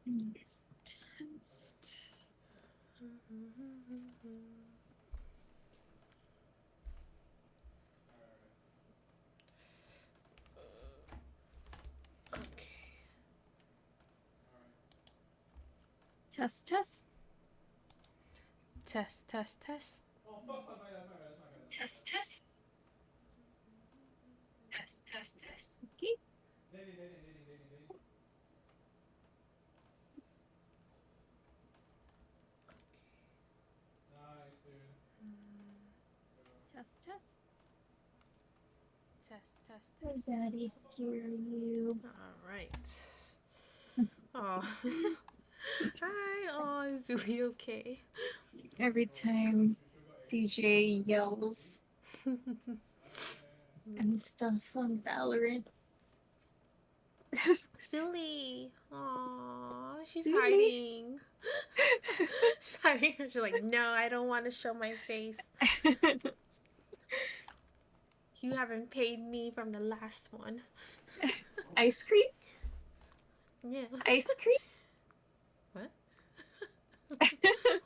Let's test. Okay. Test, test. Test, test, test. Test, test. Test, test, test. Okay. Test, test. Test, test, Did test. Daddy scare you? All right. Oh. Hi. Oh, is Zuli okay? Every time DJ yells and stuff on Valorant. Zuli. Aw, she's Zuli. hiding. She's hiding. She's like, no, I don't want to show my face. You haven't paid me from the last one. Ice cream? Yeah. Ice cream? What?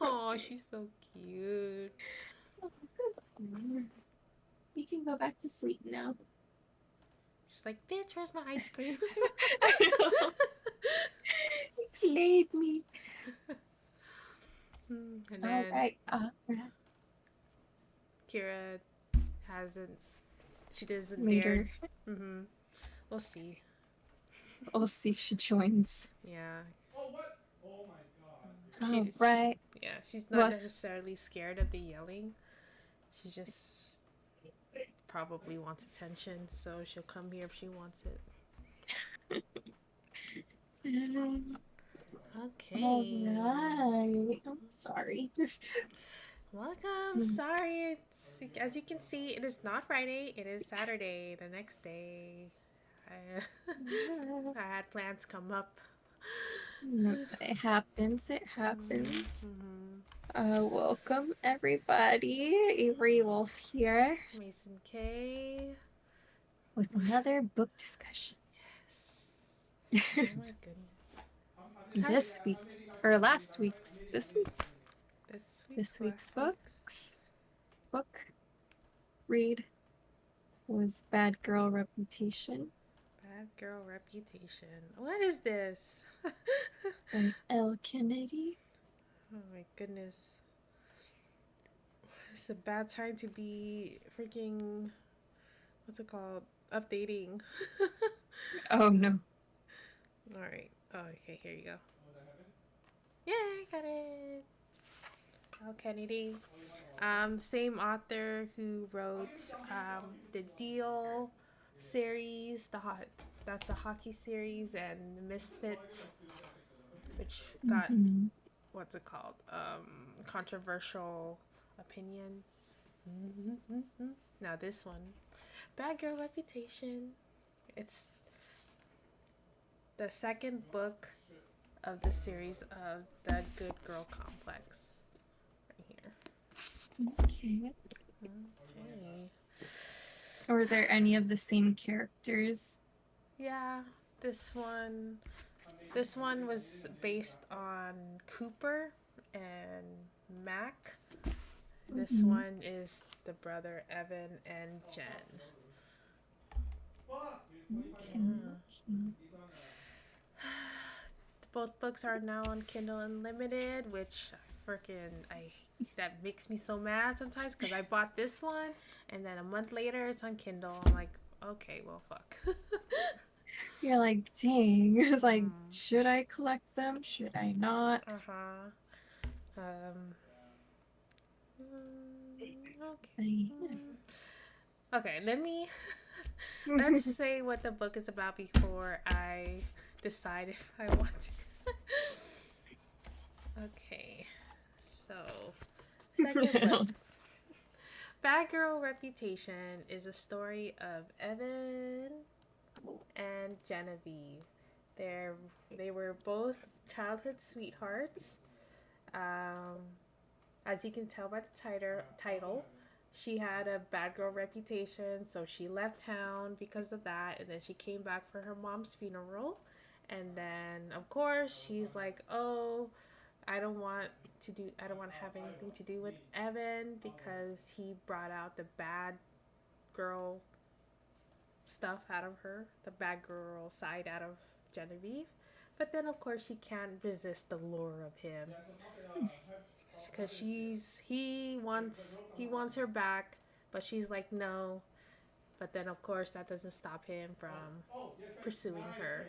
Oh, she's so cute. Oh, good. You can go back to sleep now. She's like, bitch, where's my ice cream? I know. You played me. And All then right. Kira hasn't. She doesn't dare. Later, Mm-hmm. We'll see. we'll see if she joins. Yeah. All She's right. yeah. She's not What? necessarily scared of the yelling. She just probably wants attention, so she'll come here if she wants it. All Okay. right. I'm sorry. Welcome. Sorry. As you can see, it is not Friday. It is Saturday, the next day. I, I had plans come up. It happens. It happens. Mm-hmm. Welcome everybody. AveryWolfe here Mason K. with another book discussion. Yes. Oh my goodness. Time. This week, or last week's, This this week's, week's last week's. book read was Bad Girl Reputation Bad girl reputation. What is this? by L. Kennedy. Oh my goodness. It's a bad time to be freaking. What's it called? Updating. Oh no. Alright. Oh, okay, here you go. Yay, got it. Al Kennedy. Same author who wrote the Deal series, that's a hockey series, and the Misfit, which got Mm-hmm. what's it called? Controversial opinions. Now this one, Bad Girl Reputation. It's the second book of the series of the Good Girl Complex. Right here. Okay. Okay. Were there any of the same characters? Yeah, this one. This one was based on Cooper and Mac. This Mm-hmm. one is the brother Evan and Jen. Okay. Both books are now on Kindle Unlimited, which I that makes me so mad sometimes because I bought this one and then a month later it's on Kindle. I'm like, okay, well, fuck. You're like, dang. It's like, should I collect them? Should I not? Uh huh. Um. Okay. Okay. Let's say what the book is about before I decide if I want to. Okay. So, second book. Bad Girl Reputation is a story of Evan and Genevieve. They're, they were both childhood sweethearts. Um, as you can tell by the title, she had a bad girl reputation, so she left town because of that, and then she came back for her mom's funeral, And then of course she's like, "Oh, I don't want to have anything to do with Evan because he brought out the bad girl stuff out of her, the bad girl side out of Genevieve." But then of course she can't resist the lure of him because he wants her back, but she's like no. But then of course that doesn't stop him from pursuing her,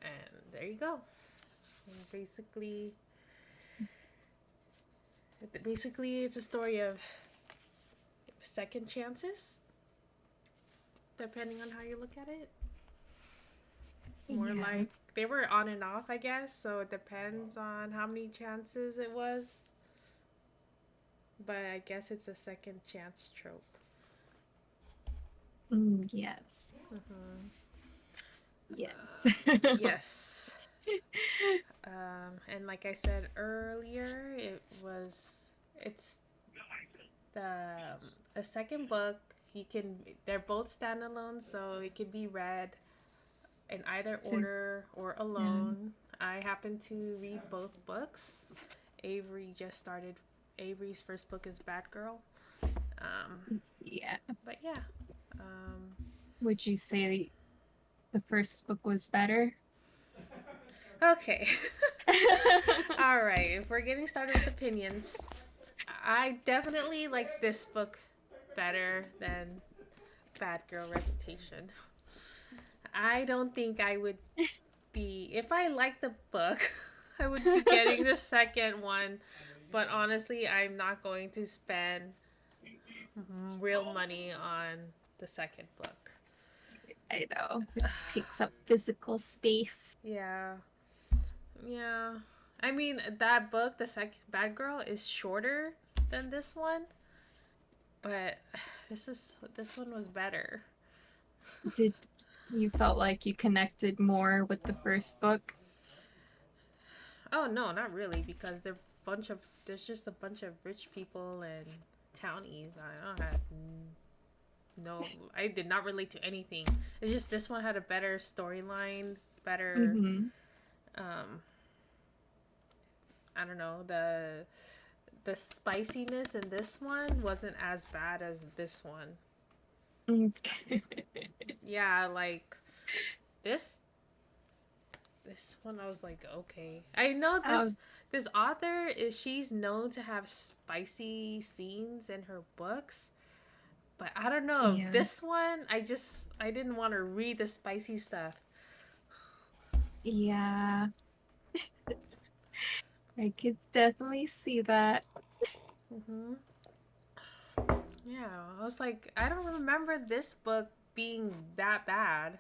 and there you go. And basically, it's a story of second chances, depending on how you look at it. More Yeah. like they were on and off, I guess. So it depends on how many chances it was. But I guess it's a second chance trope. Yes. Mm-hmm. Yes. Yes. And like I said earlier, it's the a second book. They're both standalone, so it can be read in either So, order or yeah. alone. I happen to read both books. Avery just started. Avery's first book is Batgirl. Um, Yeah. but yeah. Um, Would you say the first book was better? okay. All right. If we're getting started with opinions, I definitely like this book better than Bad Girl Reputation. I don't think I would be, if I like the book, I would be getting the second one. But honestly, I'm not going to spend real money on the second book. I know. It takes up physical space. Yeah. Yeah. I mean, that book, the second Bad Girl, is shorter than this one, but this one was better. Did you felt like you connected more with the first book? Oh no, not really, because there's just a bunch of rich people and townies. I don't have no, I did not relate to anything. It's just this one had a better storyline, better Mm-hmm. um I don't know, the spiciness in this one wasn't as bad as this one. Okay. Yeah, like this this one I was like, okay. I know I was, this author is she's known to have spicy scenes in her books, but I don't know. yeah. This one I didn't want to read the spicy stuff. Yeah. I could definitely see that. Mhm. Yeah, I was like, I don't remember this book being that bad.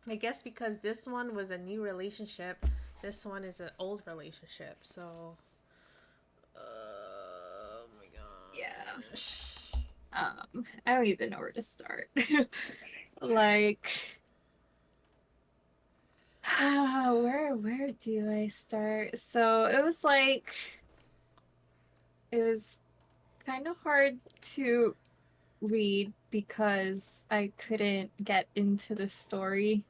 I guess because this one was a new relationship, this one is an old relationship. So, oh my Yeah. gosh. I don't even know where to start. Like, where do I start? So it was kind of hard to read because I couldn't get into the story.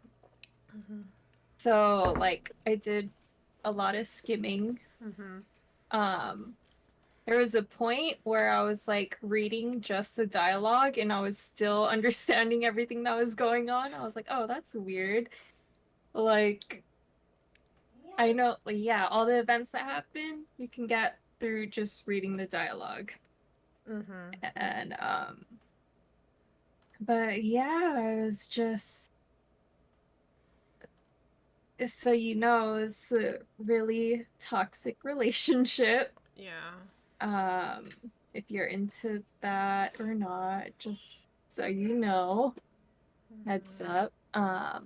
Mhm. So like I did a lot of skimming. Mhm. Um, there was a point where I was like reading just the dialogue and I was still understanding everything that was going on. I was like, oh, that's weird. Like, I know, like, yeah, all the events that happen, you can get through just reading the dialogue. Mhm. And, but yeah, it was just, so you know, it's a really toxic relationship. Yeah. Um, if you're into that or not, just so you know, heads Mhm. up.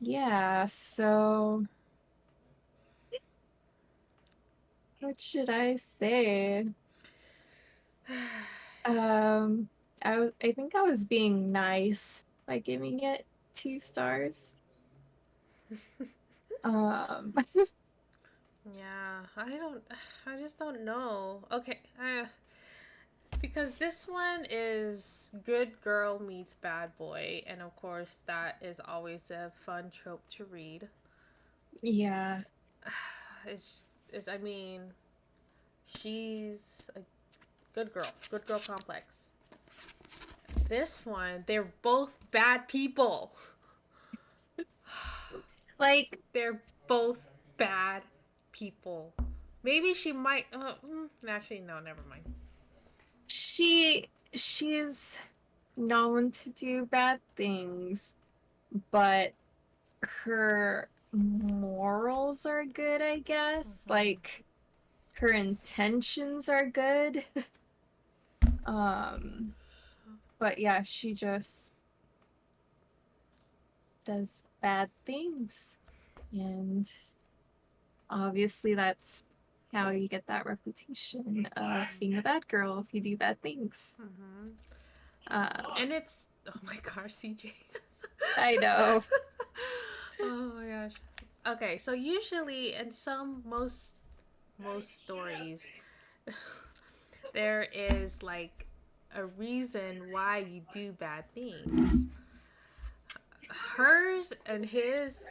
Yeah, so what should I say? Um, I think I was being nice by giving it 2 stars. Um, Yeah, I just don't know. Okay, Because this one is good girl meets bad boy, and of course that is always a fun trope to read. Yeah. It's I mean, she's a good girl complex. This one, they're both bad people. Like They're both bad people. Maybe she might. Actually, no, never mind. she's known to do bad things, but her morals are good, I guess. Mm-hmm. Like her intentions are good. Um, but yeah, she just does bad things. And obviously that's how you get that reputation of being a bad girl if you do bad things. Mm-hmm. Uh, And it's oh my gosh, CJ. I know. Oh my gosh. Okay, so usually in some most stories there is like a reason why you do bad things. Hers and his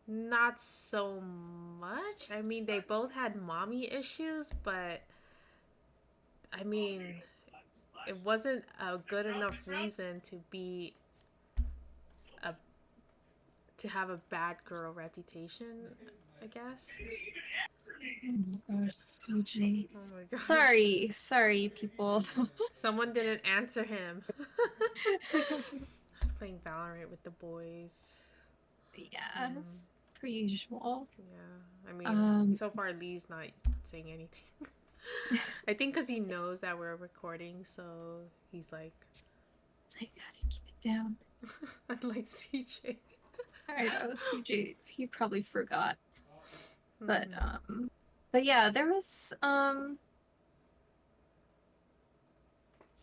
not so much. I mean, they both had mommy issues, but I mean, it wasn't a good enough reason to be a to have a bad girl reputation, I guess. Oh my gosh, CJ. Oh my gosh. Sorry, people. Someone didn't answer him. Playing Valorant with the boys. Mm, Yes, per usual. yeah. I mean, Um, so far Lee's not saying anything. I think because he knows that we're recording, so he's like, I gotta keep it down. unlike CJ. I know, CJ, he probably forgot. But Mm-hmm. but yeah, there was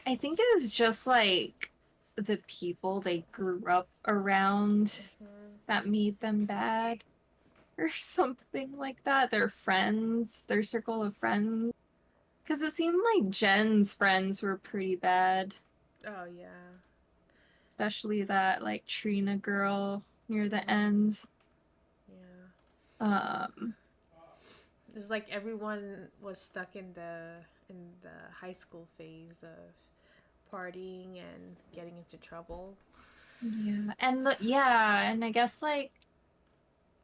I think it was just like the people they grew up around Mm-hmm. that made them bad or something like that. Their friends, their circle of friends. Because it seemed like Jen's friends were pretty bad, Oh yeah. especially that like Trina girl near the Mm-hmm. end. Yeah. Um, It's like everyone was stuck in the high school phase of partying and getting into trouble. yeah, and yeah, and I guess like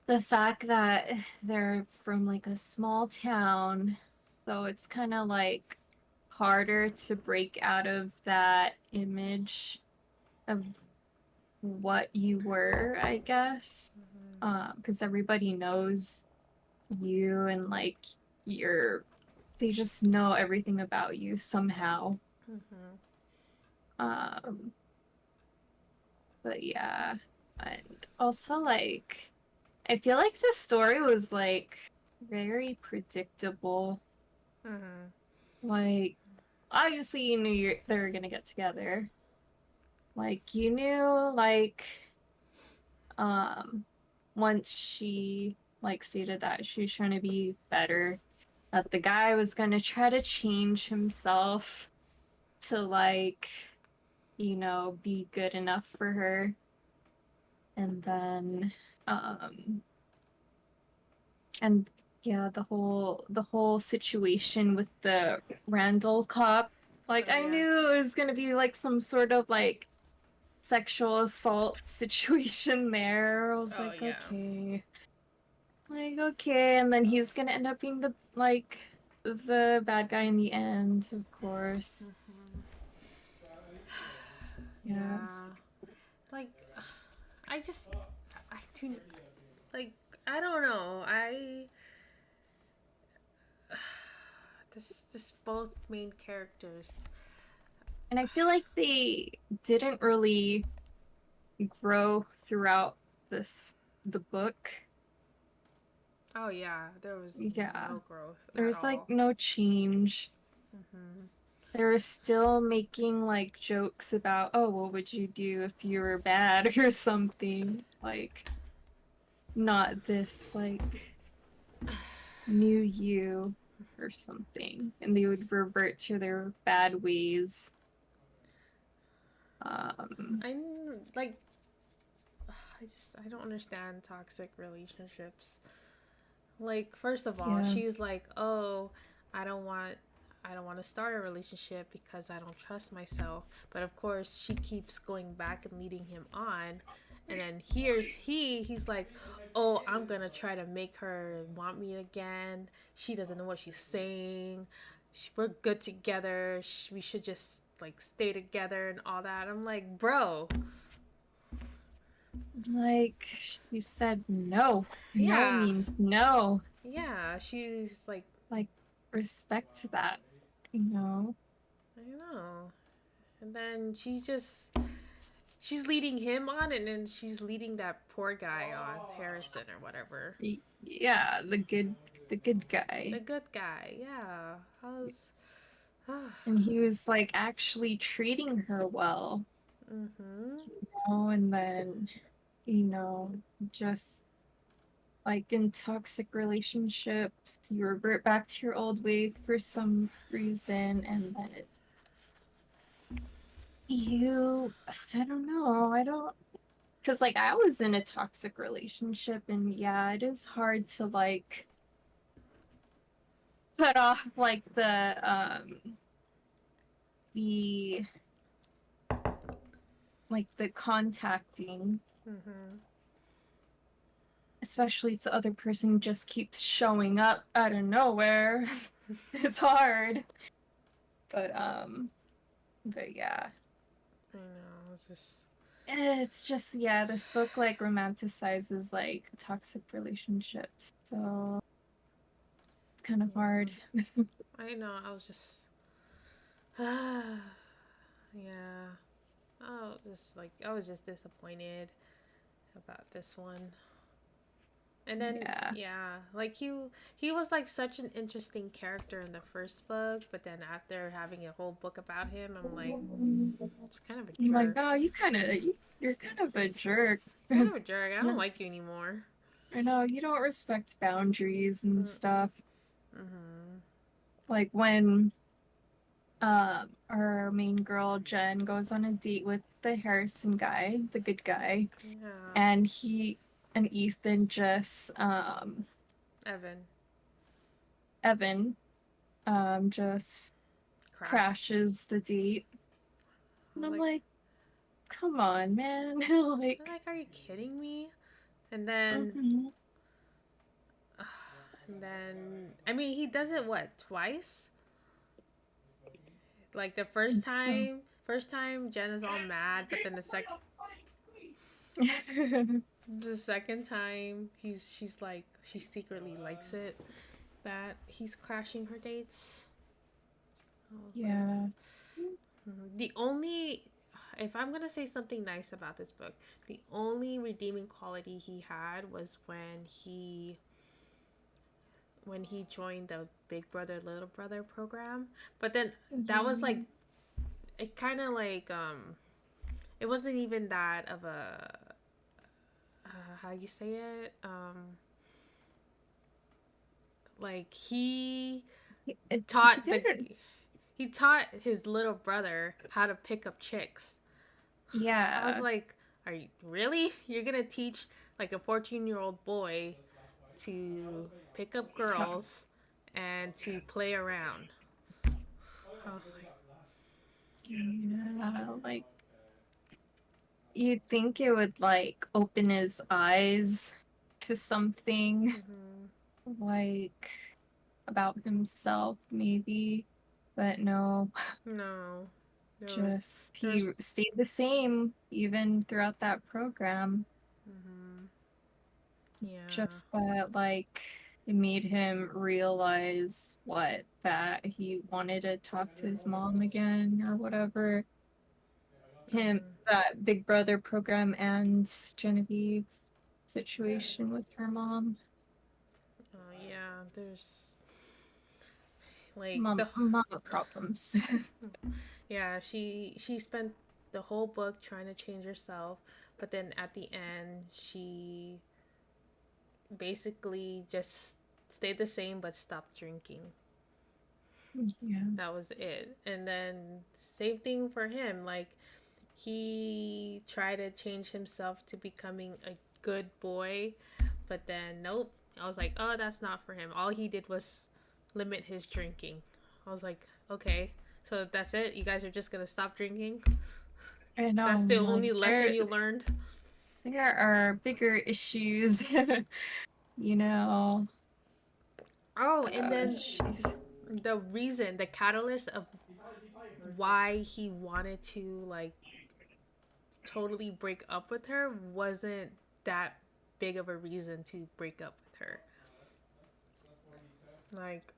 the fact that they're from like a small town, so it's kind of like harder to break out of that image of what you were, I guess. Mm-hmm. Because everybody knows you and like you're, they just know everything about you somehow. Mm-hmm. Um, but yeah, and also like I feel like the story was like very predictable. Mm-hmm. Like obviously you knew they were gonna get together. Like you knew like um once she like stated that she was trying to be better, that the guy was gonna try to change himself to like, be good enough for her. And then and yeah, the whole situation with the Randall cop, like Oh I yeah. knew it was gonna be like some sort of like sexual assault situation there. I was Oh like, yeah. okay. Like, okay, and then he's gonna end up being the bad guy in the end, of course. Mm-hmm. Yes. Yeah. Like, I just, I do, like, I don't know. This both main characters. And I feel like they didn't really grow throughout the book. Oh yeah, there was Yeah. no growth at There's like all. no change. Mm-hmm. They were still making like jokes about, oh, what would you do if you were bad or something? Like, not this like new you. or something, and they would revert to their bad ways. Um, I'm like, I don't understand toxic relationships. Like, first of all, yeah. she's like, "Oh, I don't want I don't want to start a relationship because I don't trust myself." But of course, she keeps going back and leading him on. And then he's like, "Oh, I'm going to try to make her want me again. She doesn't know what she's saying. We're good together. We should just like stay together and all that." I'm like, "Bro, Like you said, no. No yeah. means no. Yeah, she's like, Like respect that, you know. I don't know." And then she's leading him on, and then she's leading that poor guy on, Harrison or whatever. Yeah, the good The guy. good guy, yeah. How's And he was like actually treating her well, mm-hmm. and then, you know, just like in toxic relationships, you revert back to your old way for some reason, and then I don't know, I don't, because like I was in a toxic relationship, and yeah, it is hard to like put off the like the contacting, Mm-hmm. especially if the other person just keeps showing up out of nowhere. It's hard. But but yeah. I know, it's just It's just yeah, this book like romanticizes like toxic relationships. So it's kind of hard. yeah. I know, I was just yeah. I was just disappointed about this one. And then Yeah. yeah, like he was like such an interesting character in the first book, but then after having a whole book about him, I'm like, it's kind of a I'm like, jerk. oh, you're kind of a jerk. Kind of a jerk. I don't No, like you anymore. I know you don't respect boundaries and Mm-mm. stuff. Mhm. Like when our main girl Jen goes on a date with the Harrison guy, the good guy, Yeah. and Ethan just Evan Evan just crash. crashes the date. And I'm Like, like, come on, man. I'm Like, like, are you kidding me? And then, mhm. and then, I mean, he does it what twice? Like the So first time Jen is all mad, but then the second time she's like she secretly likes it that he's crashing her dates. I was like, yeah. the only if I'm gonna say something nice about this book, the only redeeming quality he had was when he joined the Big Brother Little Brother program. But then that was like it kind of like it wasn't even that of a how you say it like He taught the didn't. he taught his little brother how to pick up chicks. I was Yeah. like, are you really? You're gonna teach like a 14-year-old boy to pick up Ta- girls and to play around? I was like, yeah. Like, you'd think it would like open his eyes to something mm-hmm. like about himself, maybe. But no, No, just there he was, stayed the same even throughout that program. mm-hmm. Yeah, Just that, like, it made him realize that he wanted to talk to his mom again or whatever. Him, mm-hmm. that Big Brother program and Genevieve situation with her mom. Yeah. There's like Mom, the mama problems. yeah, she spent the whole book trying to change herself, but then at the end she basically just stayed the same but stopped drinking. Yeah. That was it. And then same thing for him. Like he tried to change himself to becoming a good boy, but then nope. I was like, oh, that's not for him. All he did was limit his drinking. I was like, okay, so that's it. You guys are just gonna stop drinking. I That's know, the like only lesson you learned. there are bigger issues, you know. Oh, and then She's the reason, the catalyst of why he wanted to like totally break up with her wasn't that big of a reason to break up with her. Like,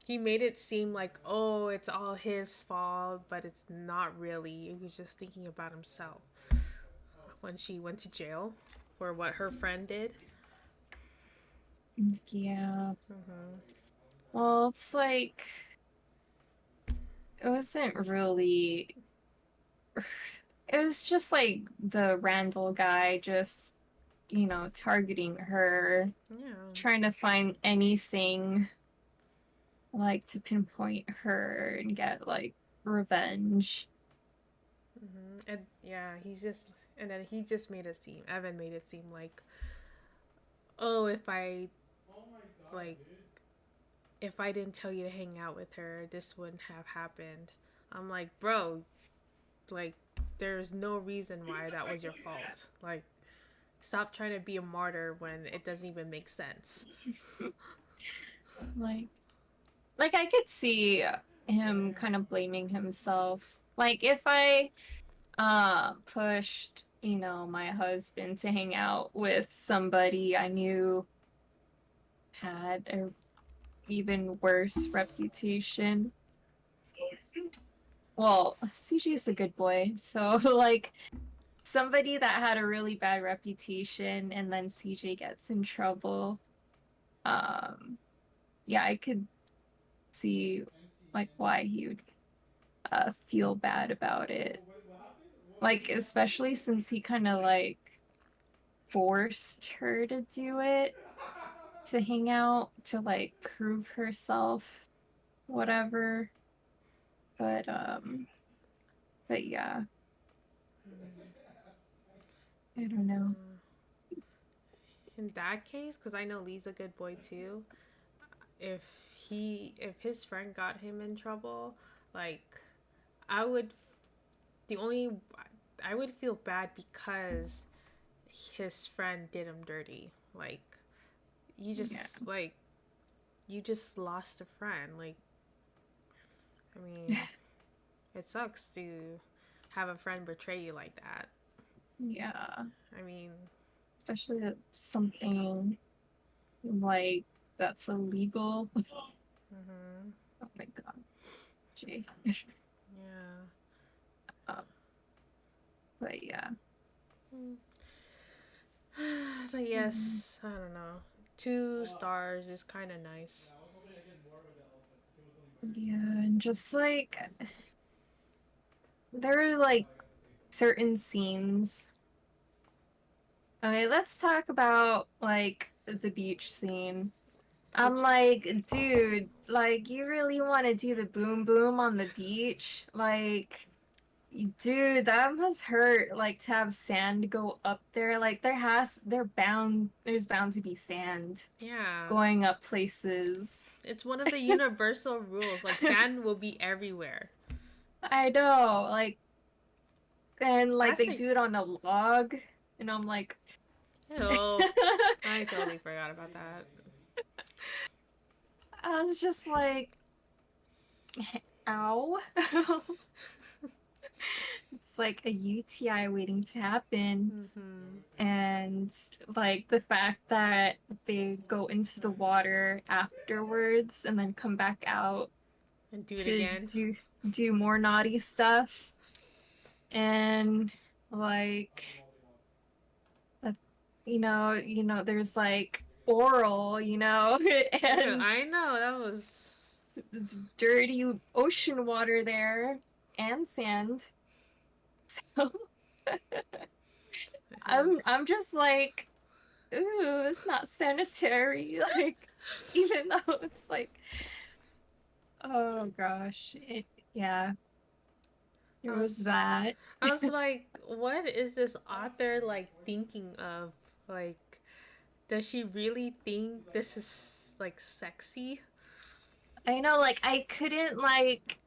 he made it seem like, oh, it's all his fault, but it's not really. He was just thinking about himself when she went to jail for what her friend did. yeah. Mm-hmm. Well, it's like it wasn't really. It was just like the Randall guy just, targeting her, Yeah. trying to find anything like to pinpoint her and get like revenge. And yeah, he's just, and then he just made it seem, Evan made it seem like, oh, like, if I didn't tell you to hang out with her, this wouldn't have happened. I'm like, bro, like, there's no reason why that was your fault. Like, stop trying to be a martyr when it doesn't even make sense. Like, like I could see him kind of blaming himself. Like if I pushed, my husband to hang out with somebody I knew had a even worse reputation. Well, CJ's a good boy, so like somebody that had a really bad reputation and then CJ gets in trouble. Um, yeah, I could see like why he would feel bad about it. Like especially since he kind of like forced her to do it, to hang out, to like prove herself, whatever. But but yeah, I don't know. In that case, because I know Lee's a good boy too, if his friend got him in trouble, like, I would, the only, I would feel bad because his friend did him dirty. Like, you Yeah, just, like, you just lost a friend. Like, I mean, it sucks to have a friend betray you like that. yeah, I mean, especially something like that's illegal. mm-hmm. Oh my god, Jay. Yeah. Um, but yeah. But Mm, yes, I don't know. 2 stars is kind of nice. yeah, and just like there are like certain scenes. Okay, let's talk about like the beach scene. I'm Which, like, dude, like you really want to do the boom boom on the beach? Like, dude, that must hurt like to have sand go up there. Like there's bound to be sand yeah, going up places. it's one of the universal rules. Like, sand will be everywhere. I know, like, and like they Actually, do it on a log, and I'm like, ew. I totally forgot about that. I was just like, ow. It's like a UTI waiting to happen. Mm-hmm. And like the fact that they go into the water afterwards and then come back out And do it to again. do more naughty stuff. And like uh, there's like oral, Yeah, and I know that was. it's dirty ocean water there and sand. So I'm just like, ooh, it's not sanitary. Like, even though it's like Oh gosh. Yeah, I there was was that. I was like, what is this author like thinking of? Like, does she really think this is like sexy? I know, like I couldn't like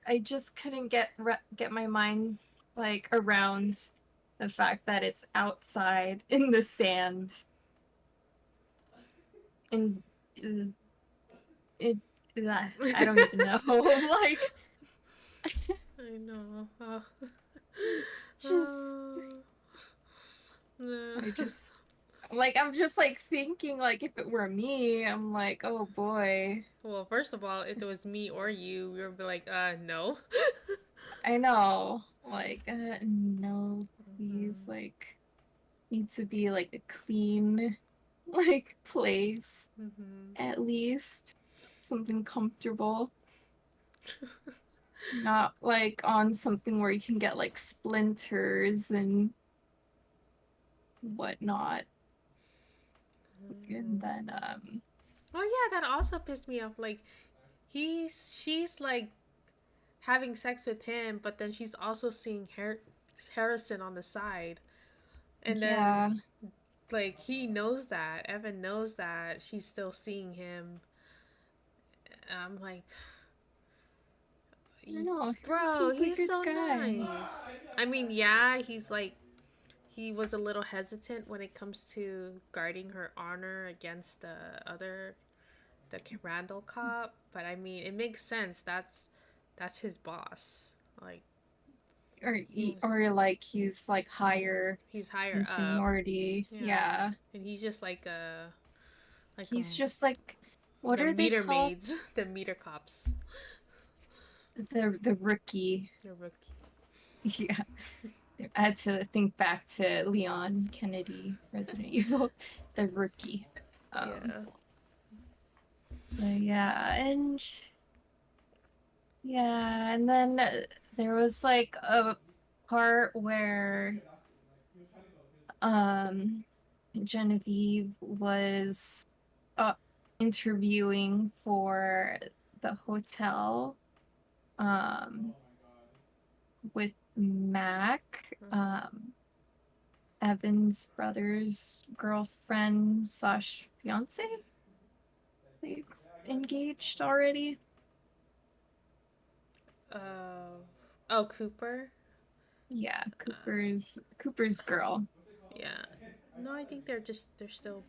I just couldn't get my mind like around the fact that it's outside in the sand and uh, it I don't even know. Like I know. it's just Uh, no. I just like I'm just like thinking like if it were me, I'm like, oh boy. Well, first of all, if it was me or you, we would be like, no. I know. Like no, please Mhm. like needs to be like a clean like place Mhm. at least. Something comfortable. Not like on something where you can get like splinters and whatnot. And then Oh yeah, that also pissed me off. Like, she's like having sex with him, but then she's also seeing Harrison on the side, and then yeah, like he knows that Evan knows that she's still seeing him. I'm like, I know bro, Harrison's a he's good so guy. nice. I mean, yeah, he's like he was a little hesitant when it comes to guarding her honor against the Randall cop, but I mean, it makes sense. That's his boss. Like he was, Or like he's like higher he's higher in up. seniority. Yeah, Yeah. and he's just like a like a He's just like what the are they meter called? maids, the meter cops, The rookie. the rookie. Yeah. I had to think back to Leon Kennedy, Resident Evil, the rookie. Um, Yeah. but yeah, and then there was like a part where um Genevieve was uh, interviewing for the hotel um with Mac, Mhm. Evan's brother's girlfriend slash fiance. They engaged already. Uh, oh, Cooper. Yeah, Uh, Cooper's girl. yeah. No, I think they're still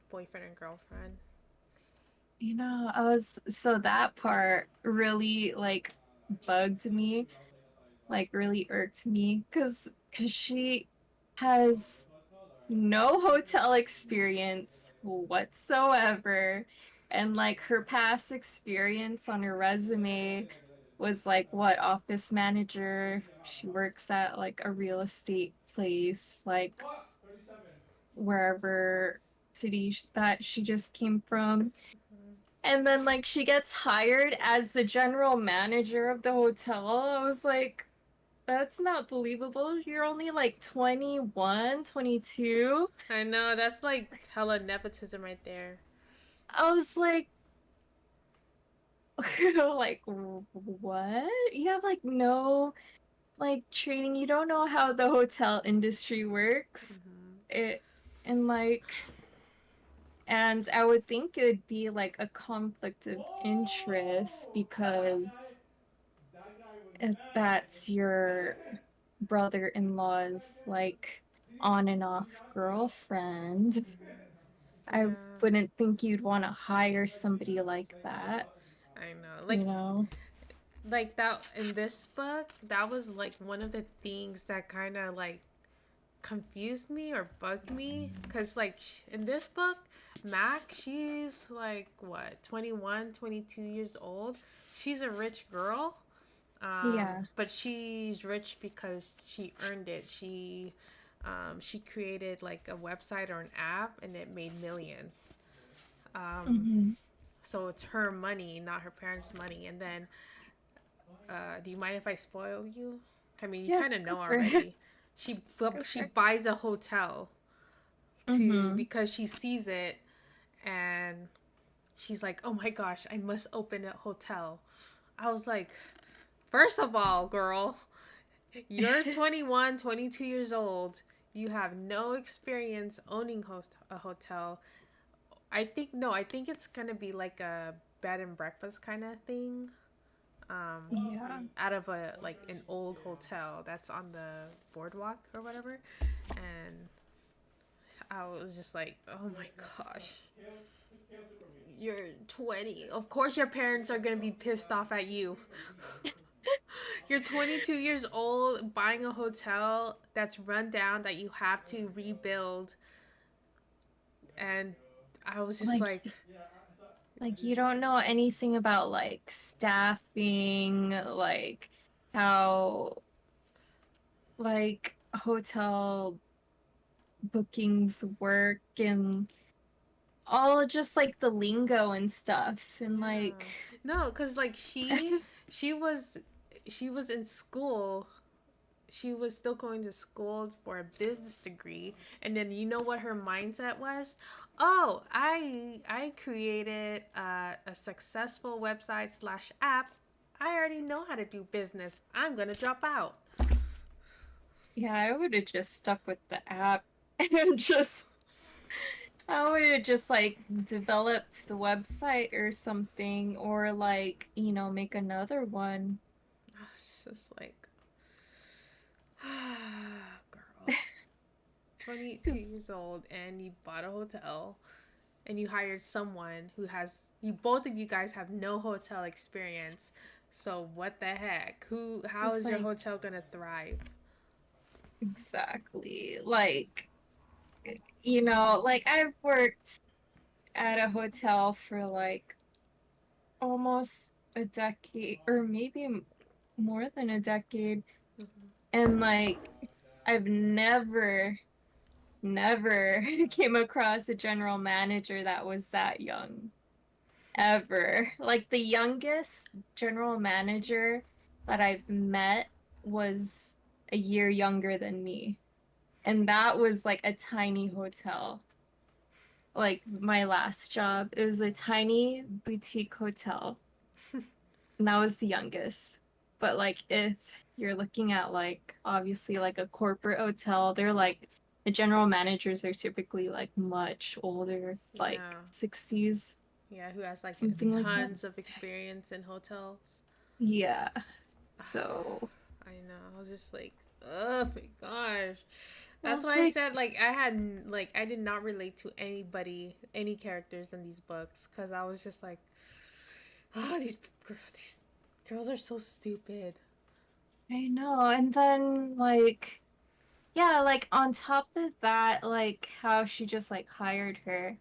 boyfriend and girlfriend. I was so that part really like bugged me, like really irked me because she has no hotel experience whatsoever. And like her past experience on her resume was like what office manager. She works at like a real estate place, like wherever city that she just came from. Mhm. And then like she gets hired as the general manager of the hotel. I was like, that's not believable. You're only like 21, 22. I know that's like hella nepotism right there. I was like, like what? You have like no like training. You don't know how the hotel industry works. Mhm. It and like and I would think it would be like a conflict of interest because if that's your brother-in-law's like on and off girlfriend. I Yeah, wouldn't think you'd want to hire somebody like that, I know. you know? Like that in this book, that was like one of the things that kind of like confused me or bugged me because like in this book, Mac, she's like what, 21, 22 years old. She's a rich girl. Yeah. But she's rich because she earned it. She created like a website or an app and it made millions. Um, Hmm. so it's her money, not her parents' money. And then, do you mind if I spoil you? I mean, you Yeah, kind of go know for it. already. She Go she for it. buys a hotel to Hmm. because she sees it, and she's like, oh my gosh, I must open a hotel. I was like, first of all, girl, you're 21, 22 years old. You have no experience owning a hotel. I think, no, I think it's going to be like a bed and breakfast kind of thing. Um, Yeah. Out of a like an old hotel that's on the boardwalk or whatever. And I was just like, oh my gosh, you're 20. Of course, your parents are going to be pissed off at you. You're 22 years old buying a hotel that's run down that you have to rebuild. And I was just Like like you don't know anything about like staffing, like how like hotel bookings work and all just like the lingo and stuff and like yeah. No, cuz like she was she was in school. She was still going to school for a business degree, and then you know what her mindset was? Oh, I created a successful website slash app. I already know how to do business. I'm gonna drop out. yeah, I would have just stuck with the app and just I would have just like developed the website or something or like, make another one. It's just like, girl, 22 Cause years old, and you bought a hotel, and you hired someone who has you both of you guys have no hotel experience. So what the heck? How it's is your like hotel gonna thrive? exactly like like I've worked at a hotel for like almost a decade or maybe more than a decade Mm-hmm. and like I've never came across a general manager that was that young ever. Like the youngest general manager that I've met was a year younger than me. And that was like a tiny hotel. Like my last job, it was a tiny boutique hotel. And that was the youngest. But like if you're looking at like obviously like a corporate hotel, they're like the general managers are typically like much older, like Yeah. 60s, Yeah, who has like something like that. tons of experience in hotels. Yeah. So I know. I was just like, oh my gosh. I That's was why I like, said I did not relate to anybody, any characters in these books, because I was just like, oh, these girls are so stupid. I know. And then like yeah, like on top of that, like how she just like hired her.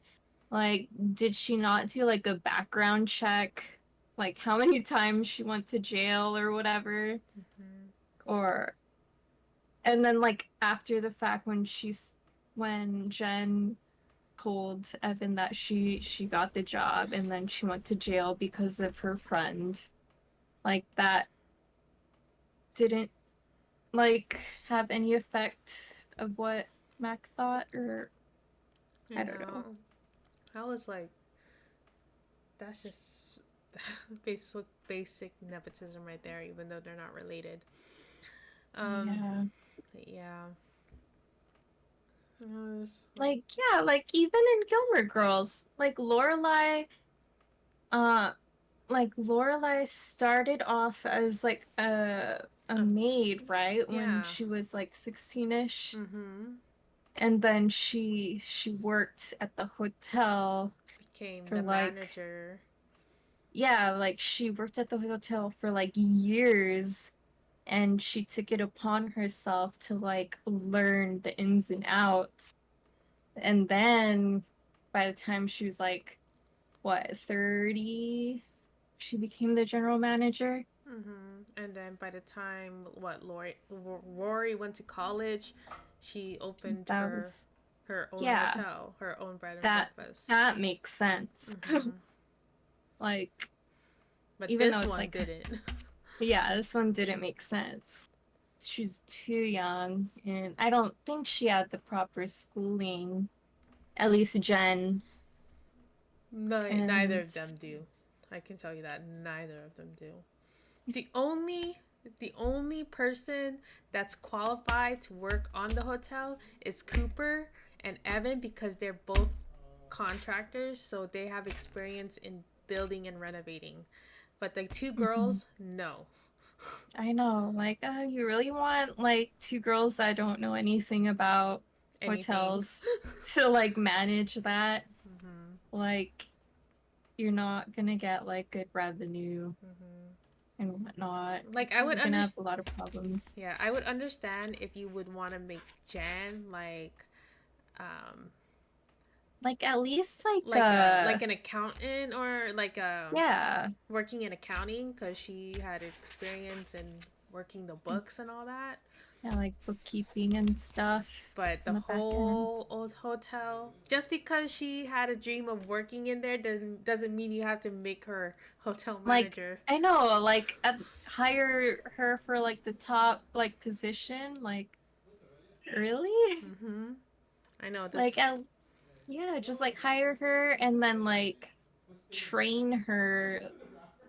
Like, did she not do like a background check? Like how many times she went to jail or whatever? Mm-hmm. Or and then like after the fact when Jen told Evan that she got the job and then she went to jail because of her friend. Like that didn't like have any effect of what Mac thought or You I don't know. know, I was like, that's just basic nepotism right there, even though they're not related. Um, Yeah. yeah, it was like, Like yeah, like even in Gilmore Girls, uh Lorelai started off as like a um, maid, right? When yeah, she was like 16ish. mm-hmm. And then she worked at the hotel Became for the like manager. yeah, like she worked at the hotel for like years and she took it upon herself to like learn the ins and outs. And then by the time she was like what, 30, she became the general manager. Mm-hmm. And then by the time Rory went to college, she opened That was her own yeah, hotel, her own bed and that breakfast. that makes sense. Mm-hmm. Like But even though this it's one like didn't. yeah, this one didn't make sense. She's too young, and I don't think she had the proper schooling. At least Jen. No, neither And of them do. I can tell you that neither of them do. The only the only person that's qualified to work on the hotel is Cooper and Evan because they're both contractors, so they have experience in building and renovating. But the two mhm. girls, no. I know, like, you really want like two girls that don't know anything about Anything. hotels to like manage that. Mm-hmm. Like, you're not gonna get like good revenue Mm-hmm. and whatnot. Like I would You're gonna have understand. a lot of problems. Yeah, I would understand if you would want to make Jan um Like, at least like like an accountant or yeah, working in accounting because she had experience in working the books and all that. yeah, like bookkeeping and stuff But on the the back end. whole old hotel, just because she had a dream of working in there doesn't mean you have to make her hotel Like, manager. I know, like, hire her for like the top like position. Like, really? Mm-hmm. I know Like, this. yeah, just like hire her and then like train her,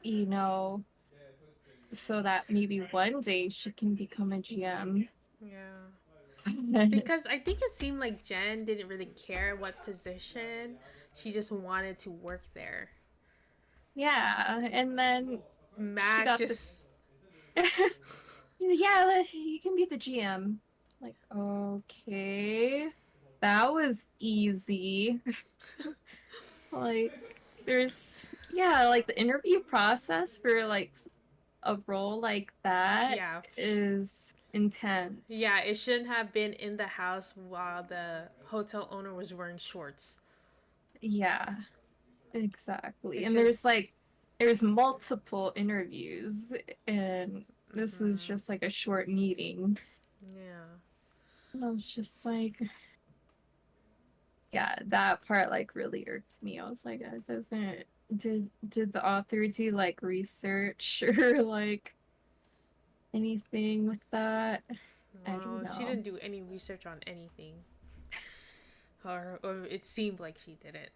you know, so that maybe one day she can become a GM. Yeah. Because I think it seemed like Jen didn't really care what position. She just wanted to work there. Yeah, and then she Mac got this. just Yeah, you can be the GM. Like, okay, that was easy. Like, yeah, like the interview process for like a role like that yeah. is intense. Yeah, it shouldn't have been in the house while the hotel owner was wearing shorts. Yeah, exactly. It And should. there's multiple interviews, and this was Mm-hmm. just like a short meeting. Yeah. And I was just like, yeah, that part like really irks me. I was like, it doesn't did the author do like research or like anything with that? I don't Well, she know. didn't do any research on anything, or it seemed like she didn't.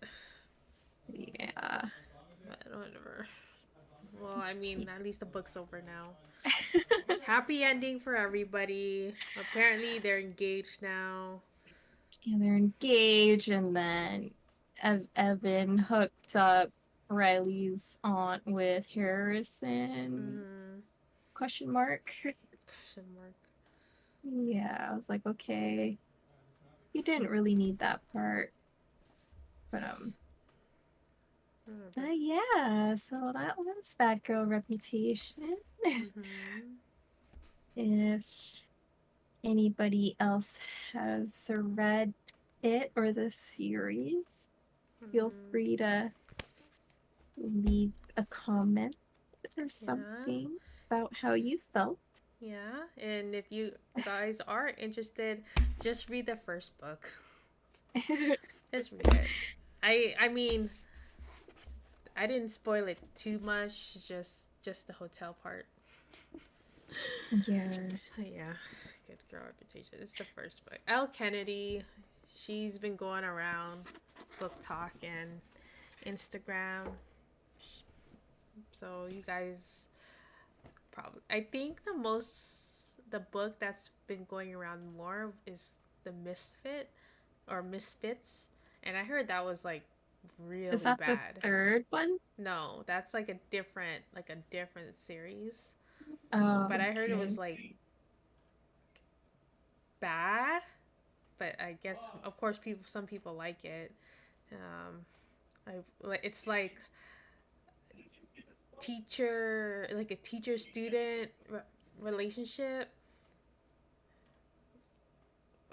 Yeah. But whatever. Well, I mean, at least the book's over now. Happy ending for everybody. Apparently, they're engaged now. And they're engaged, and then Evan hooked up Riley's aunt with Harrison? Mm-hmm. Question mark. Question mark. Yeah, I was like, okay, you didn't really need that part, but Whatever. yeah. So that was Bad Girl Reputation. Mm-hmm. If anybody else has read it or the series, feel Mm-hmm. free to leave a comment or Yeah. something about how you felt. Yeah. And if you guys are interested, just read the first book. Just read it. I mean, I didn't spoil it too much. Just the hotel part. Yeah. Yeah. Good girl reputation. It's the first book. Elle Kennedy. She's been going around book talk and Instagram. So you guys probably I think the book that's been going around more is the Misfit or Misfits, and I heard that was like Is really that the bad. third one? No, that's like a different series. Oh, But I heard it was okay. like bad, but I guess of course some people like it. Um it's like a teacher student relationship.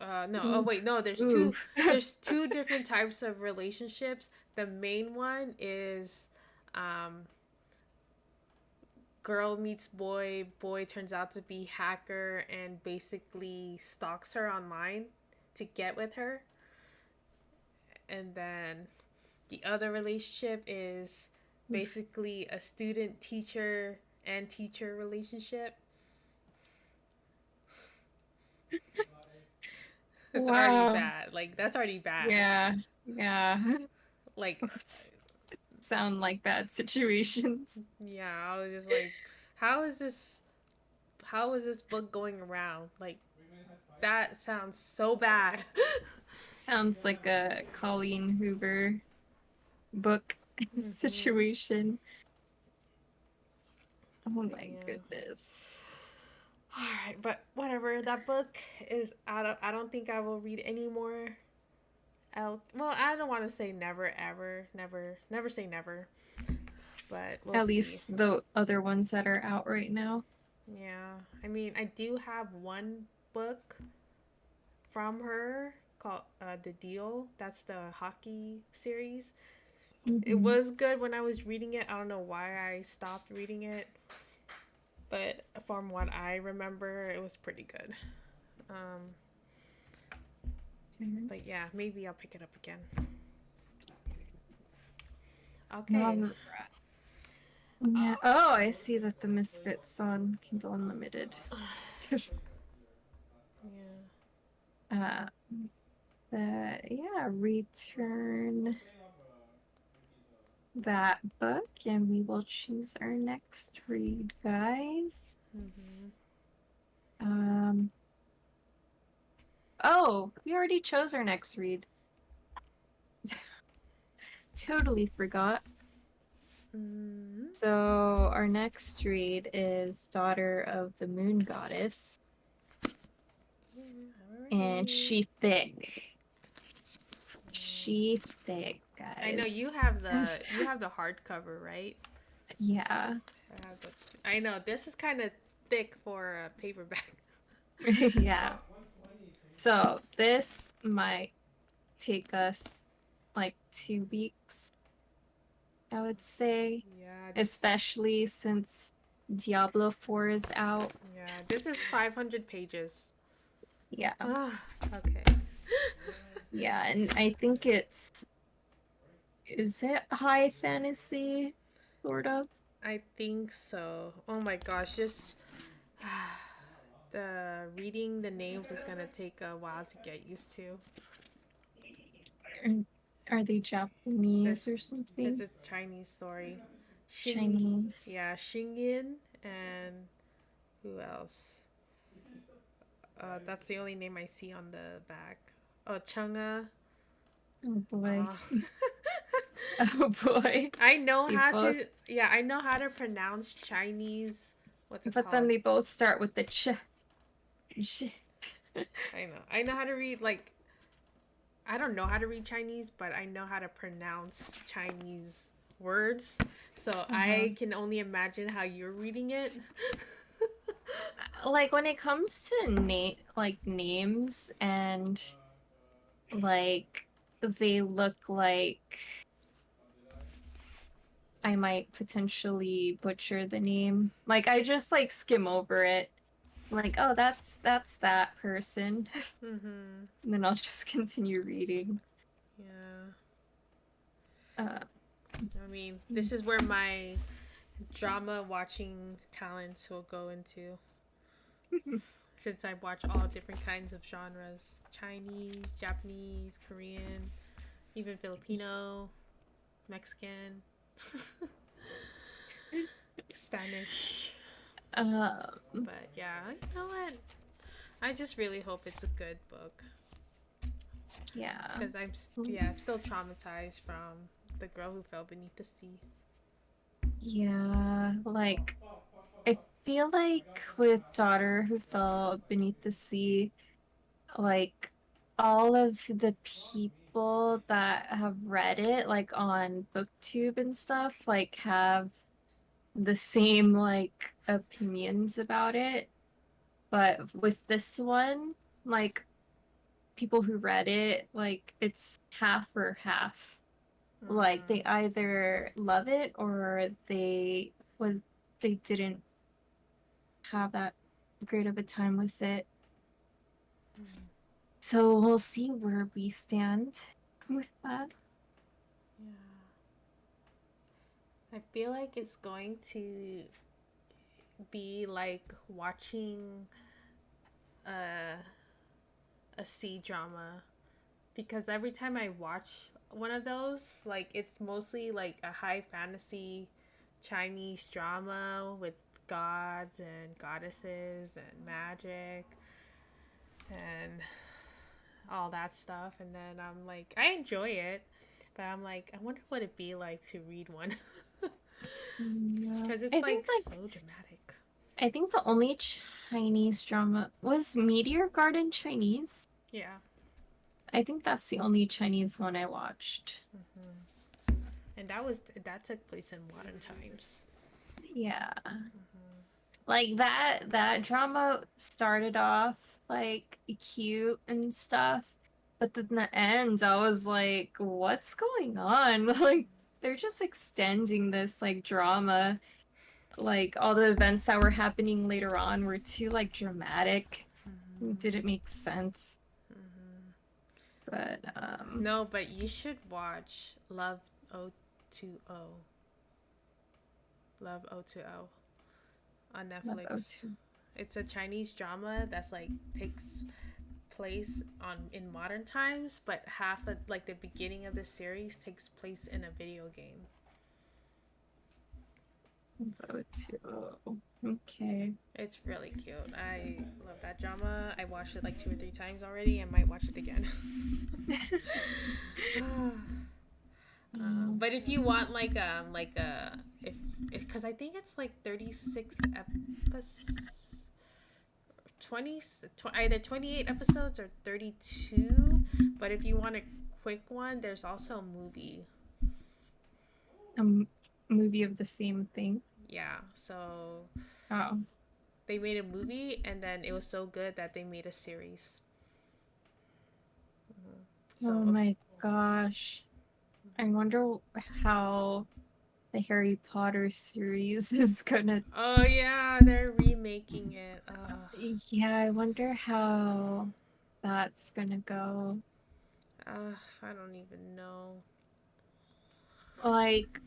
No. Oh Oof. wait, no. Oof. There's two different types of relationships. The main one is, um, girl meets boy. Boy turns out to be hacker and basically stalks her online to get with her. And then the other relationship is Oof. basically a student teacher and teacher relationship. It's already Wow. bad. Like that's already bad. Yeah. Yeah. Like sound like bad situations. Yeah, I was just like, how is this? How is this book going around? Like, that sounds so bad. Sounds like a Colleen Hoover book Mm-hmm. situation. Oh But my yeah. goodness. All right, but whatever. That book is out of. I don't think I will read any more. Well, I don't want to say never, ever, never, never say never, but we'll At see. least the other ones that are out right now. Yeah, I mean, I do have one book from her called "The Deal." That's the hockey series. It Hmm. was good when I was reading it. I don't know why I stopped reading it, but from what I remember, it was pretty good. Um, but yeah, maybe I'll pick it up again. Okay. Um, yeah. Oh, I see that the Misfits on Kindle Unlimited. Yeah. uh, yeah, return that book and we will choose our next read, guys. Mm-hmm. Um, oh, we already chose our next read. Totally forgot. Mm-hmm. So our next read is Daughter of the Moon Goddess, Yeah, and alrighty. she thick, I know guys. you have the hardcover, right? Yeah. I have the. I know this is kind of thick for a paperback. Yeah. So this might take us like 2 weeks, I would say, Yeah, this. especially since Diablo 4 is out. Yeah, this is 500 pages. Yeah. Ah, okay. Yeah, and I think is it high fantasy? Sort of. I think so. Oh my gosh, just the reading the names is gonna take a while to get used to. Are they This Japanese or it's something? a Chinese story. Xing, Chinese. yeah, Xingyin and who else? That's the only name I see on the back. Oh, Chunga. Oh boy. Uh, Oh boy. I know They how both, to. Yeah, I know how to pronounce Chinese. What's it but then called? they both start with the ch. I know. I know how to read. Like, I don't know how to read Chinese, but I know how to pronounce Chinese words. So Uh-huh. I can only imagine how you're reading it. Like when it comes to names and like they look like I might potentially butcher the name. Like I just like skim over it. Like, oh, that's that person. Mm-hmm. And then I'll just continue reading. Yeah. Uh, I mean, this is where my drama watching talents will go into. Since I watch all different kinds of genres: Chinese, Japanese, Korean, even Filipino, Mexican, Spanish. um, But yeah, you know what? I just really hope it's a good book yeah. because I'm still traumatized from the girl who fell beneath the sea. Yeah, like I feel like with Daughter Who Fell Beneath the Sea, like all of the people that have read it, like on BookTube and stuff, like have the same like opinions about it. But with this one, like people who read it, like it's half or half. Like they Mm-hmm. either love it or was they didn't have that great of a time with it. So we'll see where we stand with that. Yeah. I feel like it's going to be like watching a a sea drama because every time I watch one of those. Like it's mostly like a high fantasy Chinese drama with gods and goddesses and magic and all that stuff. And then I'm like, I enjoy it, but I'm like, I wonder what it'd be like to read one Yeah. because it's I think like like so dramatic. I think the only Chinese drama was Meteor Garden Chinese. Yeah. I think that's the only Chinese one I watched. Hmm. And that took place in modern times. Yeah. Hmm. Like that drama started off like cute and stuff, but then the end I was like, what's going on? Like they're just extending this like drama. Like all the events that were happening later on were too like dramatic. It Hmm. didn't make sense. Hmm. But No, but you should watch O2O. Love O2O on love Netflix. O2. It's a Chinese drama that's like takes place on in modern times, but half of like the beginning of the series takes place in a video game. O2O. Okay. It's really cute. I love that drama. I watched it like 2 or 3 times already. I might watch it again. But if you want like a if because I think it's like 36 episodes 20, either 28 episodes or 32, but if you want a quick one, there's also a movie. A movie of the same thing. Yeah, so Oh. they made a movie and then it was so good that they made a series. Hmm. Oh So my gosh. I wonder how the Harry Potter series is gonna. oh yeah, they're remaking it. Yeah, I wonder how that's gonna go. I don't even know. Like,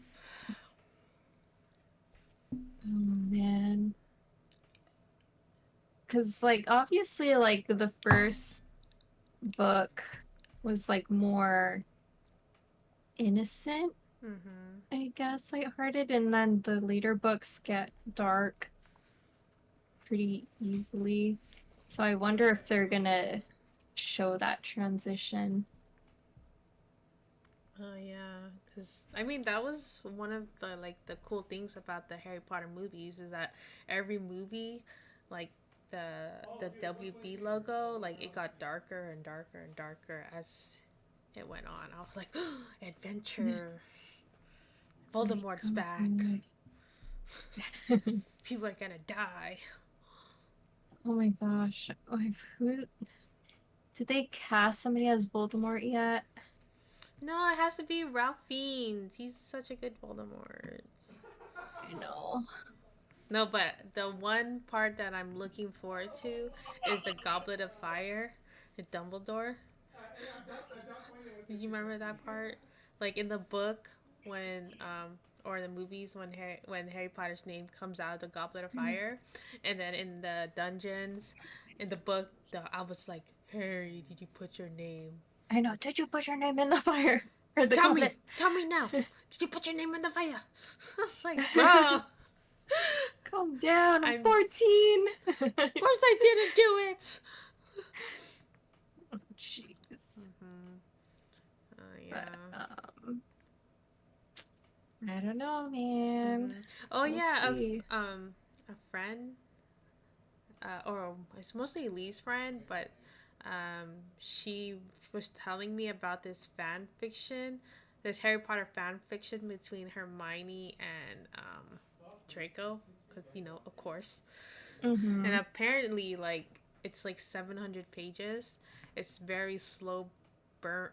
oh man. Because, like, obviously, like, the first book was, like, more innocent, Mm-hmm. I guess, lighthearted, and then the later books get dark pretty easily. So I wonder if they're gonna show that transition. Oh yeah, because I mean that was one of the like the cool things about the Harry Potter movies is that every movie, like the WB logo, like it got darker and darker and darker as it went on. I was like, adventure, It's like, Voldemort's oh back. my People are gonna die. oh my gosh. Like, who did they cast somebody as Voldemort yet? No, it has to be Ralph Fiennes. He's such a good Voldemort. I know. No, but the one part that I'm looking forward to is the Goblet of Fire with Dumbledore. Did you remember that part? Like in the book when or the movies when Harry Potter's name comes out of the Goblet of Fire, and then in the dungeons, in the book, I was like, Harry, did you put your name? I know. Did you put your name in the fire or the goblet? Tell me now. Did you put your name in the fire? I was like, bro, Calm down. I'm I'm. 14. Of course, I didn't do it. Oh, jeez. Mm-hmm. But Yeah. I don't know, man. Mm-hmm. Oh We'll yeah, see. a friend, or it's mostly Lee's friend, but she was telling me about this fan fiction, this Harry Potter fan fiction between Hermione and Draco, because of course, and Mm-hmm. apparently like it's like 700 pages. It's very slow burn.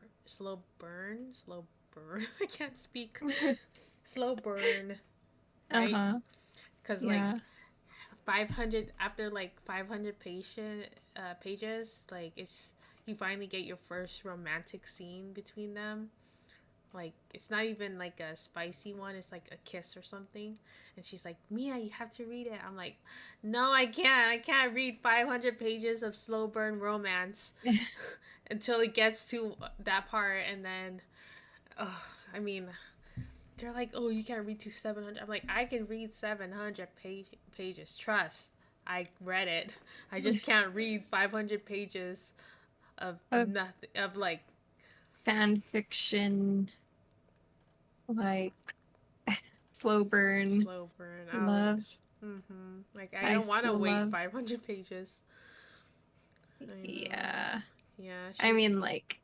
I can't speak. Slow burn, right? Uh-huh. Because like Yeah. 500 after like 500 pages, like it's you finally get your first romantic scene between them. Like it's not even like a spicy one, it's like a kiss or something. And she's like, Mia, you have to read it. I'm like, no, I can't read 500 pages of slow burn romance until it gets to that part, and then oh, I mean, they're like, oh, you can't read to 700. I'm like, I can read 700 pages. Trust. I read it. I just can't read 500 pages of A nothing, of like fan fiction, like slow burn slow burn. love, Ouch. Like, I high don't want to school wait love. 500 pages. I know. Yeah. Yeah, she I just. mean, like,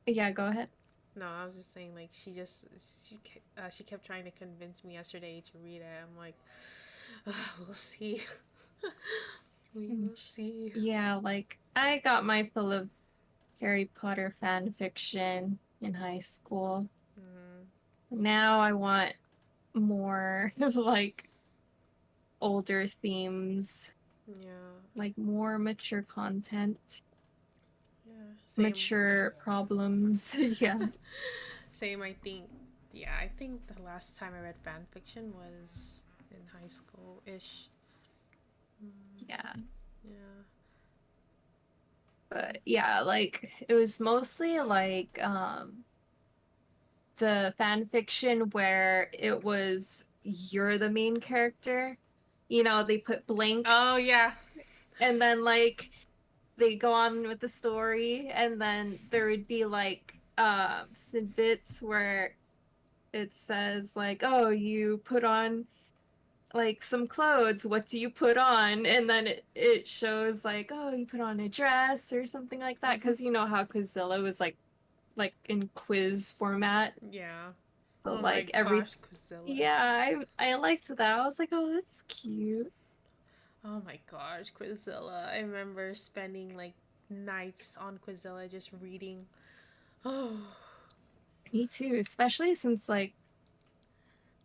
yeah, go ahead. No, I was just saying, like, she kept trying to convince me yesterday to read it. I'm like, we'll see. We Mm, will see. Yeah, like, I got my fill of Harry Potter fan fiction in high school. Mm, Now I want more like older themes, yeah, like more mature content, yeah. Same. mature problems. Yeah. Same. I think. Yeah, I think the last time I read fan fiction was in high school ish. Mm, Yeah. yeah. But yeah, like it was mostly like the fan fiction where it was you're the main character. You know, they put blank Oh yeah. and then like they go on with the story and then there would be like snippets where it says like, oh, you put on like some clothes, what do you put on? And then it shows like, oh, you put on a dress or something like that, because you know how Quizilla was like in quiz format. Yeah. So Oh my like every gosh, Quizilla. yeah, I liked that. I was like, oh, that's cute. Oh my gosh, Quizilla. I remember spending like nights on Quizilla just reading. Oh, Me too, especially since like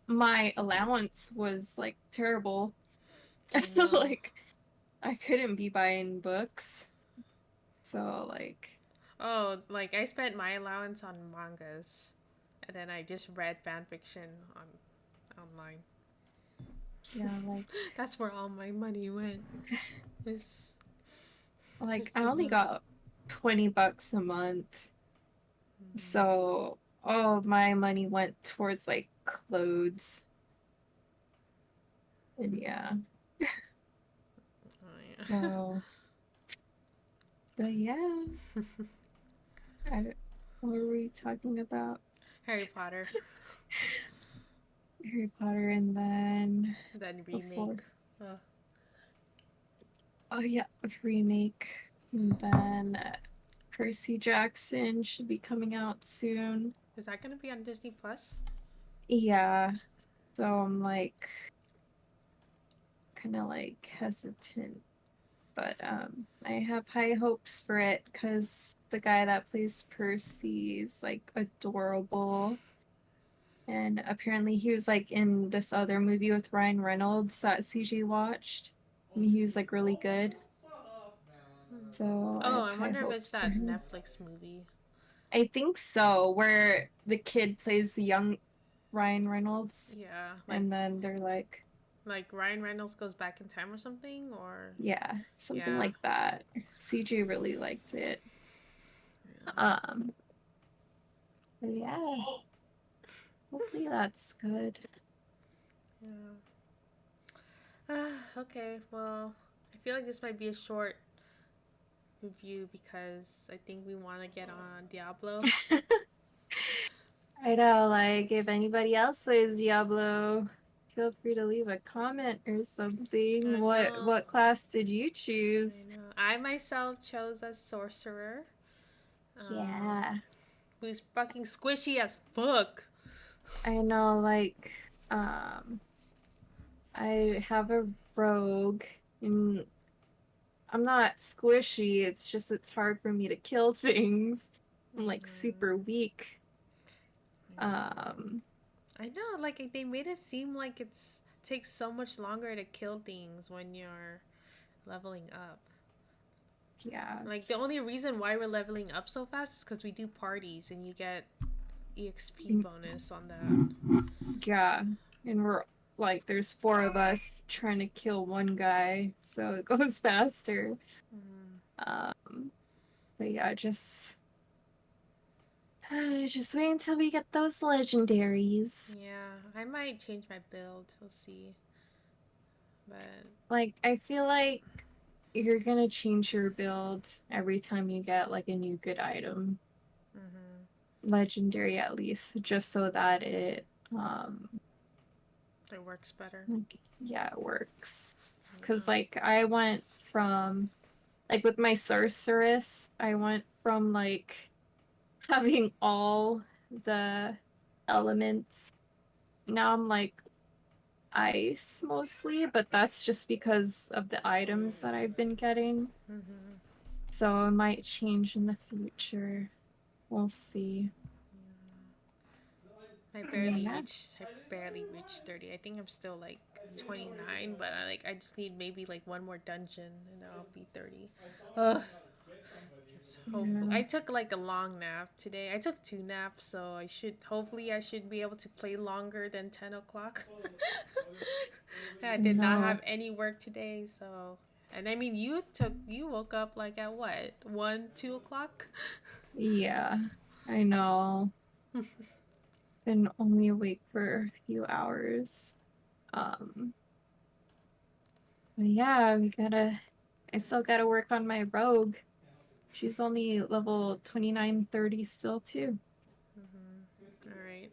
my allowance was like terrible. I know. Like I couldn't be buying books. So like Oh, like I spent my allowance on mangas, and then I just read fan fiction on online. yeah, like That's where all my money went. Was I only Quizilla. got $20 a month. Mm. So all of my money went towards like clothes. And yeah. Oh yeah. So but yeah. What were we talking about? Harry Potter, Harry Potter and then then before remake. Oh, oh yeah, a remake. And then Percy Jackson should be coming out soon. is that gonna be on Disney Plus? Yeah. So I'm like kind of like hesitant, but I have high hopes for it because the guy that plays Percy is like adorable. And apparently he was like in this other movie with Ryan Reynolds that CJ watched. And he was like really good. So I Oh, have I high wonder if it's hopes for that him. Netflix movie. I think so, where the kid plays the young Ryan Reynolds, Yeah, and then they're like Ryan Reynolds goes back in time or something, or yeah, something yeah. like that. CJ really liked it. Yeah. Um, but yeah, hopefully that's good. Yeah. Okay, well, I feel like this might be a short review because I think we want to get on Diablo. I know, like if anybody else plays Diablo, feel free to leave a comment or something. I What know. class did you I choose? know. I myself chose a sorcerer. Um, Yeah, who's fucking squishy as fuck. I know, like I have a rogue and I'm not squishy, it's just it's hard for me to kill things. I'm like Mm, super weak. I know. Um I know. Like they made it seem like it's takes so much longer to kill things when you're leveling up. yeah, Like the only reason why we're leveling up so fast is because we do parties and you get EXP bonus on that. yeah. And we're like there's four of us trying to kill one guy, so it goes faster. Mm, Um but yeah, just Just wait until we get those legendaries. Yeah, I might change my build. We'll see. But Like, I feel like you're gonna change your build every time you get like a new good item. mm-hmm. Legendary at least, just so that it It works better. like yeah, it works. Cause Yeah. like I went from like with my sorceress, I went from like having all the elements. Now I'm like ice mostly, but that's just because of the items that I've been getting. Mm-hmm. So it might change in the future. We'll see. I barely Yeah. reached. I barely reached 30. I think I'm still like 29, but I just need maybe like one more dungeon and I'll be 30. Ugh. Hopefully, Yeah. I took like a long nap today. I took two naps, so I should be able to play longer than 10 o'clock. I did not have No. any work today, so. And I mean, you woke up like at what, 1, 2 o'clock? Yeah. I know. Been only awake for a few hours. Um, but yeah, I still gotta work on my rogue. She's only level 29, 30 still too. Mm-hmm. All right.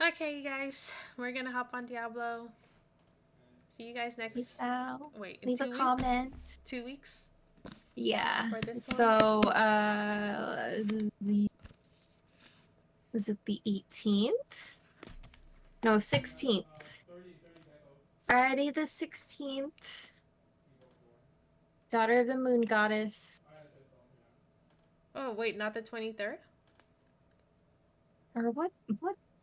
Okay, you guys, we're gonna hop on Diablo. See you guys Peace next. out. Wait, in Leave a 2 weeks? comment. 2 weeks Yeah. for this one? So the was it the 18th? No, 16th. Friday the 16th. Daughter of the Moon Goddess. Oh, wait, not the 23rd? Or what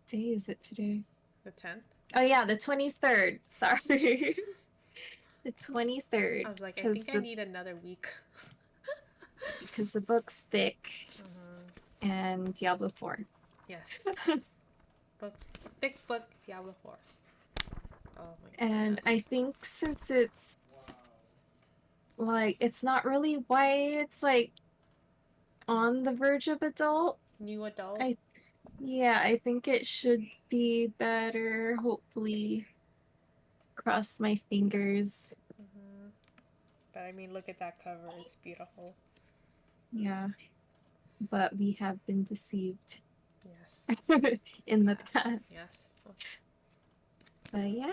day is it today? The 10th? Oh yeah, the 23rd. Sorry. The I 23rd. was like, I Because think I the need another week. because the book's thick Mm-hmm. and Diablo 4. Yes. Book, thick book, Diablo 4. Oh my And I goodness. think since it's like it's not really white, it's like on the verge of adult. New adult? I Yeah, I think it should be better. Hopefully, cross my fingers. Mm-hmm. But I mean, look at that cover. It's beautiful. Yeah, but we have been deceived Yes. in We the have. past. Yes. But yeah,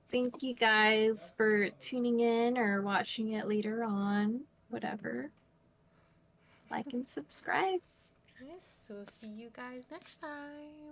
thank you guys for tuning in or watching it later on. Whatever. Like and subscribe. Yes. So, see you guys next time.